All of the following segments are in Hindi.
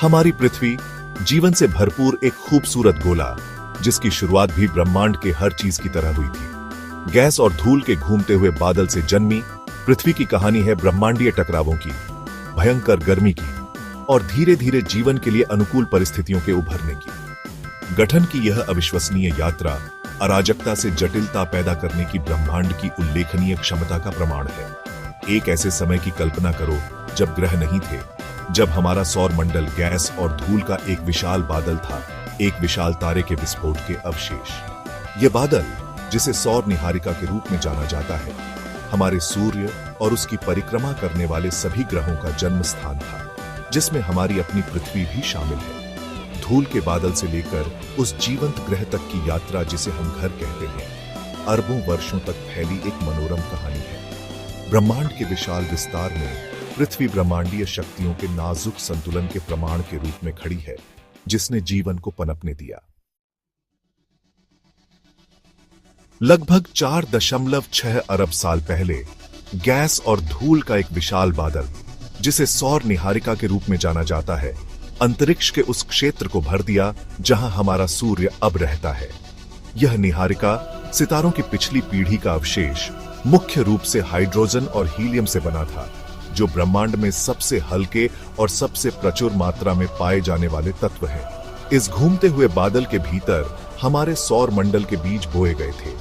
हमारी पृथ्वी जीवन से भरपूर एक खूबसूरत गोला, जिसकी शुरुआत भी ब्रह्मांड के हर चीज की तरह हुई थी। गैस और धूल के घूमते हुए बादल से जन्मी पृथ्वी की कहानी है ब्रह्मांडीय टकरावों की, भयंकर गर्मी की और धीरे धीरे जीवन के लिए अनुकूल परिस्थितियों के उभरने की। गठन की यह अविश्वसनीय यात्रा अराजकता से जटिलता पैदा करने की ब्रह्मांड की उल्लेखनीय क्षमता का प्रमाण है। एक ऐसे समय की कल्पना करो जब ग्रह नहीं थे, जब हमारा सौर मंडल गैस और धूल का एक विशाल बादल था, एक विशाल तारे के विस्फोट के अवशेष। यह बादल, जिसे सौर निहारिका के रूप में जाना जाता है, हमारे सूर्य और उसकी परिक्रमा करने वाले सभी ग्रहों का जन्म स्थान था, जिसमें हमारी अपनी पृथ्वी भी शामिल है। धूल के बादल से लेकर उस जीवंत ग्रह तक की यात्रा, जिसे हम घर कहते हैं, अरबों वर्षों तक फैली एक मनोरम कहानी है। ब्रह्मांड के विशाल विस्तार में पृथ्वी ब्रह्मांडीय शक्तियों के नाजुक संतुलन के प्रमाण के रूप में खड़ी है, जिसने जीवन को पनपने दिया। लगभग 4.6 अरब साल पहले गैस और धूल का एक विशाल बादल, जिसे सौर निहारिका के रूप में जाना जाता है, अंतरिक्ष के उस क्षेत्र को भर दिया जहां हमारा सूर्य अब रहता है। यह निहारिका सितारों की पिछली पीढ़ी का अवशेष मुख्य रूप से हाइड्रोजन और हीलियम से बना था, जो ब्रह्मांड में सबसे हल्के और सबसे प्रचुर मात्रा में पाए जाने वाले तत्व हैं। इस घूमते हुए बादल के भीतर हमारे सौर मंडल के बीज बोए गए थे।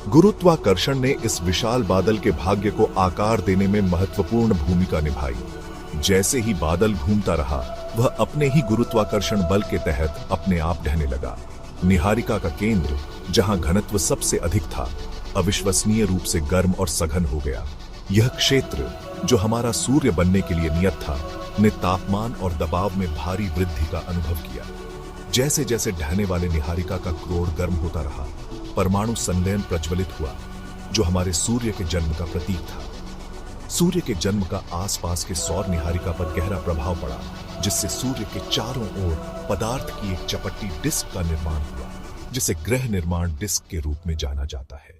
गुरुत्वाकर्षण ने इस विशाल बादल के भाग्य को आकार देने में महत्वपूर्ण भूमिका निभाई। जैसे ही बादल घूमता रहा, वह अपने ही गुरुत्वाकर्षण बल के तहत अपने आप ढहने लगा। निहारिका का केंद्र, जहां घनत्व सबसे अधिक था, अविश्वसनीय रूप से गर्म और सघन हो गया। यह क्षेत्र, जो हमारा सूर्य बनने के लिए नियत था, ने तापमान और दबाव में भारी वृद्धि का अनुभव किया। जैसे जैसे ढहने वाले निहारिका का क्रोड़ गर्म होता रहा, परमाणु संलयन प्रज्वलित हुआ, जो हमारे सूर्य के जन्म का प्रतीक था। सूर्य के जन्म का आसपास के सौर निहारिका पर गहरा प्रभाव पड़ा, जिससे सूर्य के चारों ओर पदार्थ की एक चपट्टी डिस्क का निर्माण हुआ, जिसे ग्रह निर्माण डिस्क के रूप में जाना जाता है।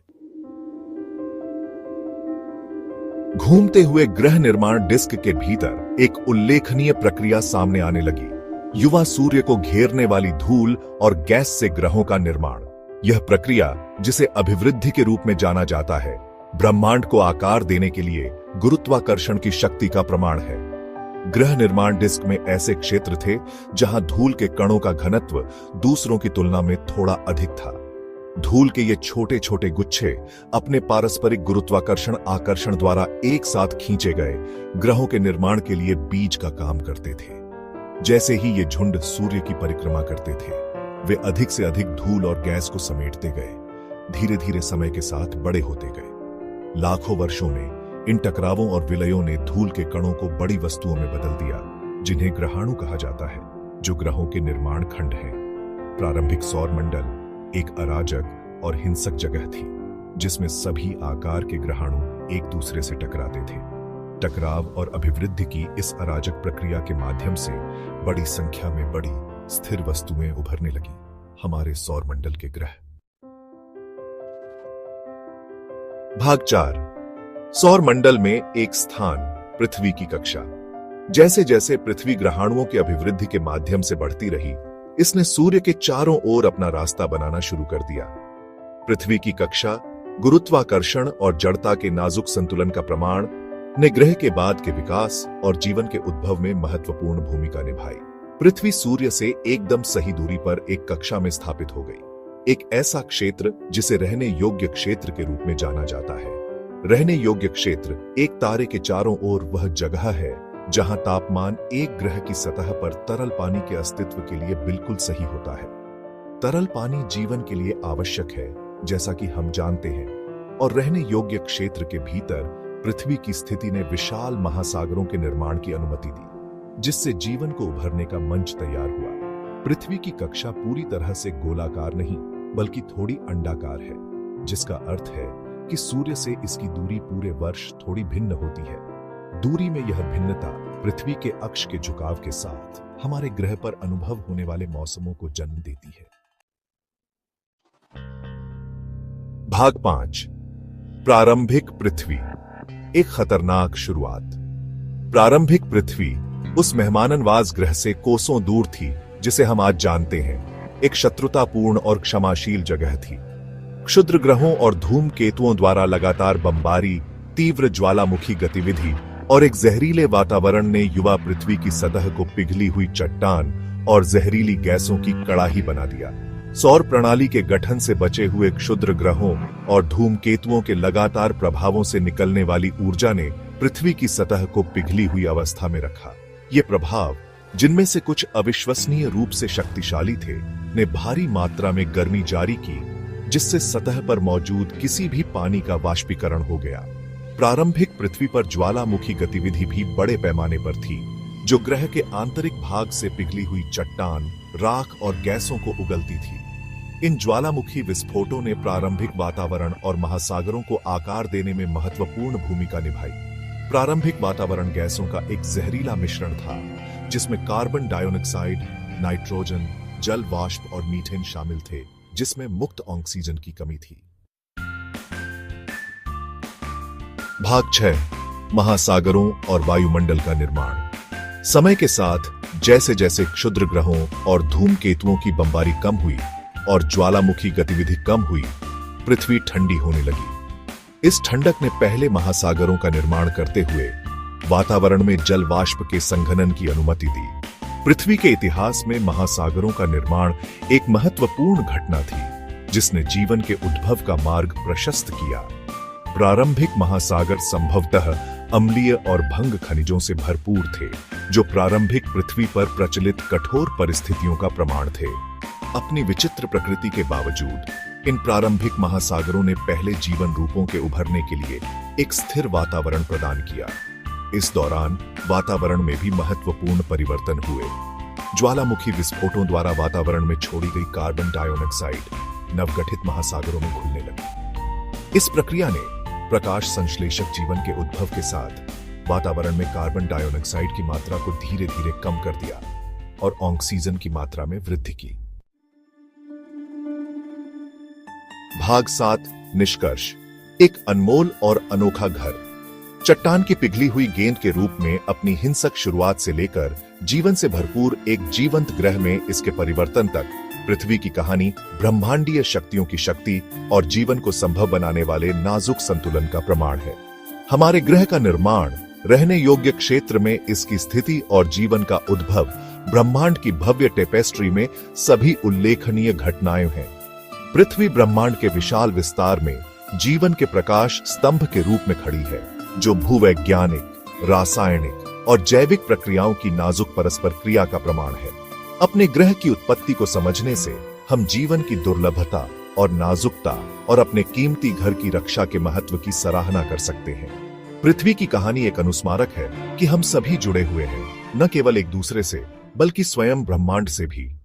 घूमते हुए ग्रह निर्माण डिस्क के भीतर एक उल्लेखनीय प्रक्रिया सामने आने लगी। युवा सूर्य को घेरने वाली धूल और गैस से ग्रहों का निर्माण। यह प्रक्रिया, जिसे अभिवृद्धि के रूप में जाना जाता है, ब्रह्मांड को आकार देने के लिए गुरुत्वाकर्षण की शक्ति का प्रमाण है। ग्रह निर्माण डिस्क में ऐसे क्षेत्र थे जहां धूल के कणों का घनत्व दूसरों की तुलना में थोड़ा अधिक था। धूल के ये छोटे छोटे गुच्छे अपने पारस्परिक गुरुत्वाकर्षण आकर्षण द्वारा एक साथ खींचे गए ग्रहों के निर्माण के लिए बीज का काम करते थे। जैसे ही ये झुंड सूर्य की परिक्रमा करते थे, वे अधिक से अधिक धूल और गैस को समेटते गए, धीरे धीरे समय के साथ बड़े होते गए। लाखों वर्षों में इन टकरावों और विलयों ने धूल के कणों को बड़ी वस्तुओं में बदल दिया, जिन्हें ग्रहाणु कहा जाता है, जो ग्रहों के निर्माण खंड हैं। प्रारंभिक सौर मंडल एक अराजक और हिंसक जगह थी, जिसमें सभी आकार के ग्रहाणु एक दूसरे से टकराते थे। टकराव और अभिवृद्धि की इस अराजक प्रक्रिया के माध्यम से बड़ी संख्या में बड़ी स्थिर वस्तुएं उभरने लगी। हमारे सौर मंडल के ग्रह। भाग 4। सौर मंडल में एक स्थान, पृथ्वी की कक्षा। जैसे जैसे पृथ्वी ग्रहाणुओं की अभिवृद्धि के माध्यम से बढ़ती रही, इसने सूर्य के चारों ओर अपना रास्ता बनाना शुरू कर दिया। पृथ्वी की कक्षा, गुरुत्वाकर्षण और जड़ता के नाजुक संतुलन का प्रमाण, ने ग्रह के बाद के विकास और जीवन के उद्भव में महत्वपूर्ण भूमिका निभाई। पृथ्वी सूर्य से एकदम सही दूरी पर एक कक्षा में स्थापित हो गई, एक ऐसा क्षेत्र जिसे रहने योग्य क्षेत्र के रूप में जाना जाता है। रहने योग्य क्षेत्र एक तारे के चारों ओर वह जगह है जहां तापमान एक ग्रह की सतह पर तरल पानी के अस्तित्व के लिए बिल्कुल सही होता है। तरल पानी जीवन के लिए आवश्यक है, जैसा कि हम जानते हैं, और रहने योग्य क्षेत्र के भीतर पृथ्वी की स्थिति ने विशाल महासागरों के निर्माण की अनुमति दी, जिससे जीवन को उभरने का मंच तैयार हुआ। पृथ्वी की कक्षा पूरी तरह से गोलाकार नहीं, बल्कि थोड़ी अंडाकार है, जिसका अर्थ है कि सूर्य से इसकी दूरी पूरे वर्ष थोड़ी भिन्न होती है। दूरी में यह भिन्नता पृथ्वी के अक्ष के झुकाव के साथ हमारे ग्रह पर अनुभव होने वाले मौसमों को जन्म देती है। भाग 5। प्रारंभिक पृथ्वी, एक खतरनाक शुरुआत। प्रारंभिक पृथ्वी उस मेहमाननवाज ग्रह से कोसों दूर थी जिसे हम आज जानते हैं। एक शत्रुतापूर्ण और क्षमाशील जगह थी। क्षुद्र ग्रहों और धूमकेतुओं द्वारा लगातार बमबारी, तीव्र ज्वालामुखी गतिविधि और एक जहरीले वातावरण ने युवा पृथ्वी की सतह को पिघली हुई चट्टान और जहरीली गैसों की कड़ाही बना दिया। सौर प्रणाली के गठन से बचे हुए क्षुद्र ग्रहों और धूमकेतुओं के लगातार प्रभावों से निकलने वाली ऊर्जा ने पृथ्वी की सतह को पिघली हुई अवस्था में रखा। ये प्रभाव, जिनमें से कुछ अविश्वसनीय रूप से शक्तिशाली थे, ने भारी मात्रा में गर्मी जारी की, जिससे सतह पर मौजूद किसी भी पानी का वाष्पीकरण हो गया। प्रारंभिक पृथ्वी पर ज्वालामुखी गतिविधि भी बड़े पैमाने पर थी, जो ग्रह के आंतरिक भाग से पिघली हुई चट्टान, राख और गैसों को उगलती थी। इन ज्वालामुखी विस्फोटों ने प्रारंभिक वातावरण और महासागरों को आकार देने में महत्वपूर्ण भूमिका निभाई। प्रारंभिक वातावरण गैसों का एक जहरीला मिश्रण था, जिसमें कार्बन डाइऑक्साइड, नाइट्रोजन, जल वाष्प और मीथेन शामिल थे, जिसमें मुक्त ऑक्सीजन की कमी थी। भाग 6, महासागरों और वायुमंडल का निर्माण। समय के साथ जैसे जैसे क्षुद्र ग्रहों और धूमकेतुओं की बमबारी कम हुई और ज्वालामुखी गतिविधि कम हुई, पृथ्वी ठंडी होने लगी। इस ठंडक ने पहले महासागरों का निर्माण करते हुए वातावरण में जल वाष्प के संघनन की अनुमति दी। पृथ्वी के इतिहास में महासागरों का निर्माण एक महत्वपूर्ण घटना थी, जिसने जीवन के उद्भव का मार्ग प्रशस्त किया। प्रारंभिक महासागर संभवतः अम्लीय और भंग खनिजों से भरपूर थे, जो प्रारंभिक पृथ्वी पर प्रचलित कठोर परिस्थितियों का प्रमाण थे। अपनी विचित्र प्रकृति के बावजूद इन प्रारंभिक महासागरों ने पहले जीवन रूपों के उभरने के लिए एक स्थिर वातावरण प्रदान किया। इस दौरान वातावरण में भी महत्वपूर्ण परिवर्तन हुए। ज्वालामुखी विस्फोटों द्वारा वातावरण में छोड़ी गई कार्बन डाइऑक्साइड नवगठित महासागरों में घुलने लगी। इस प्रक्रिया ने प्रकाश संश्लेषक जीवन के उद्भव के साथ वातावरण में कार्बन डाइऑक्साइड की मात्रा को धीरे धीरे कम कर दिया और ऑक्सीजन की मात्रा में वृद्धि की। भाग 7, निष्कर्ष। एक अनमोल और अनोखा घर। चट्टान की पिघली हुई गेंद के रूप में अपनी हिंसक शुरुआत से लेकर जीवन से भरपूर एक जीवंत ग्रह में इसके परिवर्तन तक, पृथ्वी की कहानी ब्रह्मांडीय शक्तियों की शक्ति और जीवन को संभव बनाने वाले नाजुक संतुलन का प्रमाण है। हमारे ग्रह का निर्माण, रहने योग्य क्षेत्र में इसकी स्थिति और जीवन का उद्भव ब्रह्मांड की भव्य टेपेस्ट्री में सभी उल्लेखनीय घटनाएं हैं। पृथ्वी ब्रह्मांड के विशाल विस्तार में जीवन के प्रकाश स्तंभ के रूप में खड़ी है, जो भूवैज्ञानिक, रासायनिक और जैविक प्रक्रियाओं की नाजुक परस्पर क्रिया का प्रमाण है। अपने ग्रह की उत्पत्ति को समझने से हम जीवन की दुर्लभता और नाजुकता और अपने कीमती घर की रक्षा के महत्व की सराहना कर सकते हैं। पृथ्वी की कहानी एक अनुस्मारक है कि हम सभी जुड़े हुए हैं, न केवल एक दूसरे से, बल्कि स्वयं ब्रह्मांड से भी।